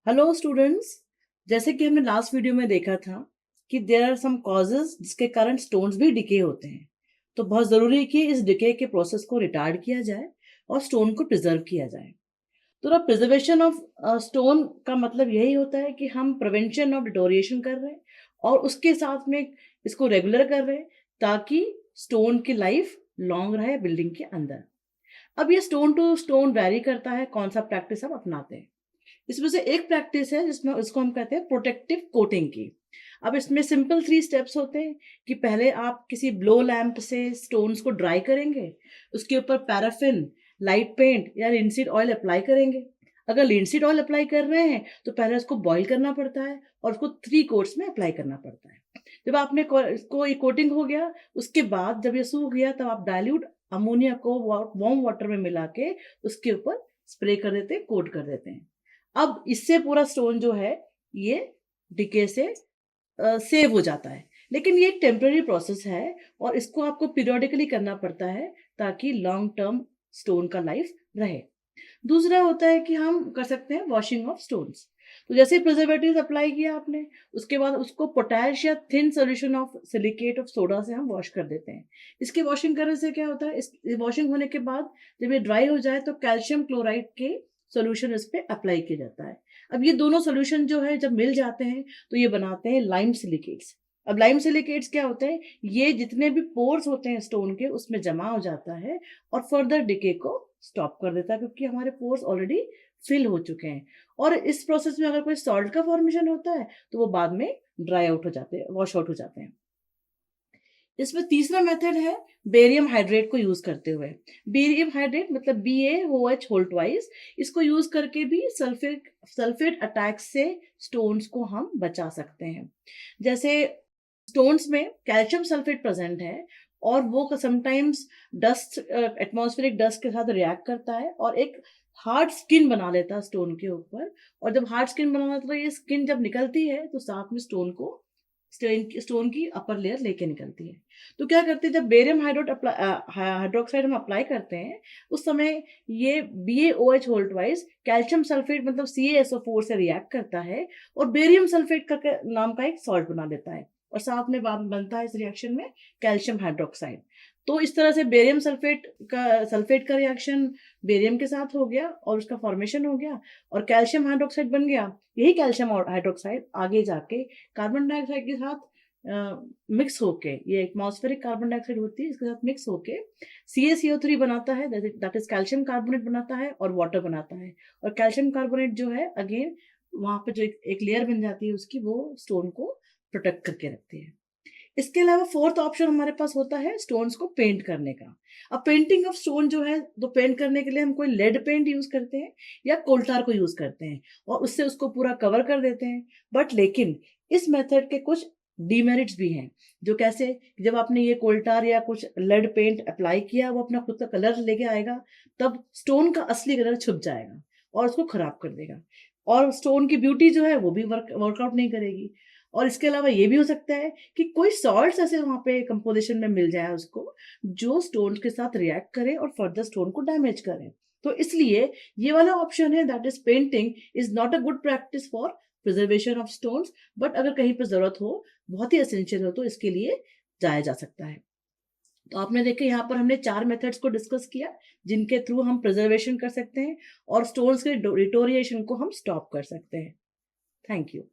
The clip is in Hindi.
Hello students. जैसे कि हमने लास्ट वीडियो में देखा था कि देयर आर सम कॉजेज जिसके कारण स्टोन्स भी डिके होते हैं। तो बहुत ज़रूरी है कि इस डिके के प्रोसेस को रिटार्ड किया जाए और स्टोन को प्रिजर्व किया जाए। तो ना प्रिजर्वेशन ऑफ स्टोन का मतलब यही होता है कि हम प्रिवेंशन ऑफ डिटोरिएशन कर रहे हैं और उसके साथ में इसको रेगुलर कर रहे हैं ताकि स्टोन की लाइफ लॉन्ग रहे बिल्डिंग के अंदर। अब ये स्टोन टू स्टोन वैरी करता है कौन सा प्रैक्टिस हम अपनाते हैं। इसमें से एक प्रैक्टिस है जिसमें इसको हम कहते हैं प्रोटेक्टिव कोटिंग की। अब इसमें सिंपल 3 स्टेप्स होते हैं कि पहले आप किसी ब्लो लैंप से स्टोन्स को ड्राई करेंगे, उसके ऊपर पैराफिन, लाइट पेंट या लिनसीड ऑयल अप्लाई करेंगे। अगर लिनसीड ऑयल अप्लाई कर रहे हैं तो पहले उसको बॉईल करना पड़ता है और उसको 3 कोट्स में अप्लाई करना पड़ता है। जब आपने इसको ये कोटिंग हो गया, उसके बाद जब ये सूख गया तब आप डाइल्यूट अमोनिया को वार्म वाटर में मिला के उसके ऊपर स्प्रे कर देते हैं, कोट कर देते हैं। अब इससे पूरा स्टोन जो है ये डिके से सेव हो जाता है। लेकिन ये एक टेम्पररी प्रोसेस है और इसको आपको पीरियोडिकली करना पड़ता है ताकि लॉन्ग टर्म स्टोन का लाइफ रहे। दूसरा होता है कि हम कर सकते हैं वॉशिंग ऑफ स्टोन्स। तो जैसे प्रिजर्वेटिव अप्लाई किया आपने, उसके बाद उसको पोटैश या thin solution of silicate of soda से हम वॉश कर देते हैं। इसके वॉशिंग करने से क्या होता है, इस वॉशिंग होने के बाद जब ये ड्राई हो जाए तो कैल्शियम क्लोराइड के सोल्यूशन इस पे अप्लाई किया जाता है। अब ये दोनों सोल्यूशन जो है जब मिल जाते हैं तो ये बनाते हैं लाइम सिलिकेट्स। अब लाइम सिलिकेट्स क्या होते हैं, ये जितने भी पोर्स होते हैं स्टोन के उसमें जमा हो जाता है और फर्दर डिके को स्टॉप कर देता है क्योंकि हमारे पोर्स ऑलरेडी फिल हो चुके हैं। और इस प्रोसेस में अगर कोई सॉल्ट का फॉर्मेशन होता है तो वो बाद में ड्राई आउट हो जाते हैं, वॉश आउट हो जाते हैं। इसमें तीसरा मेथड है बेरियम हाइड्रेट को यूज करते हुए। बेरियम हाइड्रेट मतलब BaOH होल ट्वाइस, इसको यूज करके भी सल्फेट अटैक से स्टोन्स को हम बचा सकते हैं। जैसे स्टोन्स में कैल्शियम सल्फेट प्रेजेंट है और वो समटाइम्स डस्ट, एटमॉस्फेरिक डस्ट के साथ रिएक्ट करता है और एक हार्ड स्किन बना लेता है स्टोन के ऊपर। और जब हार्ड स्किन बनाना तो ये स्किन जब निकलती है तो साथ में स्टोन की अपर लेयर लेके निकलती है। तो क्या करते हैं, जब बेरियम हाइड्रोक्साइड हम अप्लाई करते हैं उस समय ये BaOH whole twice calcium sulphate मतलब CaSO4 से रिएक्ट करता है और बेरियम सल्फेट का नाम का एक सॉल्ट बना देता है और साथ में बनता है इस रिएक्शन में कैल्शियम हाइड्रोक्साइड। तो इस तरह से बेरियम सल्फेट का रिएक्शन बेरियम के साथ हो गया और उसका फॉर्मेशन हो गया और कैल्शियम हाइड्रोक्साइड बन गया। यही कैल्शियम हाइड्रोक्साइड आगे जाके कार्बन डाइऑक्साइड के साथ मिक्स होके, ये एटमॉस्फेरिक कार्बन डाइऑक्साइड होती है, इसके साथ मिक्स होके CaCO3 बनाता है, दैट इज कैल्शियम कार्बोनेट बनाता है और वाटर बनाता है। और कैल्शियम कार्बोनेट जो है अगेन वहां पे जो एक लेयर बन जाती है उसकी, वो स्टोन को प्रोटेक्ट करके रखती है। इसके अलावा फोर्थ ऑप्शन हमारे पास होता है स्टोन्स को पेंट करने का। अब पेंटिंग ऑफ स्टोन जो है तो पेंट करने के लिए हम कोई लेड पेंट यूज करते हैं या कोल्टार को यूज करते हैं और उससे उसको पूरा कवर कर देते हैं। बट लेकिन इस मेथड के कुछ डीमेरिट्स भी हैं। जो कैसे, जब आपने ये कोल्टार या कुछ लेड पेंट अप्लाई किया वो अपना खुद का कलर लेके आएगा, तब स्टोन का असली कलर छुप जाएगा और उसको खराब कर देगा और स्टोन की ब्यूटी जो है वो भी वर्कआउट नहीं करेगी। और इसके अलावा ये भी हो सकता है कि कोई सॉल्ट्स ऐसे वहां पे कंपोजिशन में मिल जाए उसको जो स्टोन के साथ रिएक्ट करे और फर्दर स्टोन को डैमेज करे। तो इसलिए ये वाला ऑप्शन है, that is painting is not a good practice for preservation of stones. But अगर कहीं पर जरूरत हो, बहुत ही एसेंशियल हो, तो इसके लिए जाया जा सकता है। तो आपने देखे यहाँ पर हमने 4 मेथड्स को डिस्कस किया जिनके थ्रू हम प्रिजर्वेशन कर सकते हैं और स्टोन्स के डिटोरिएशन को हम स्टॉप कर सकते हैं। Thank you.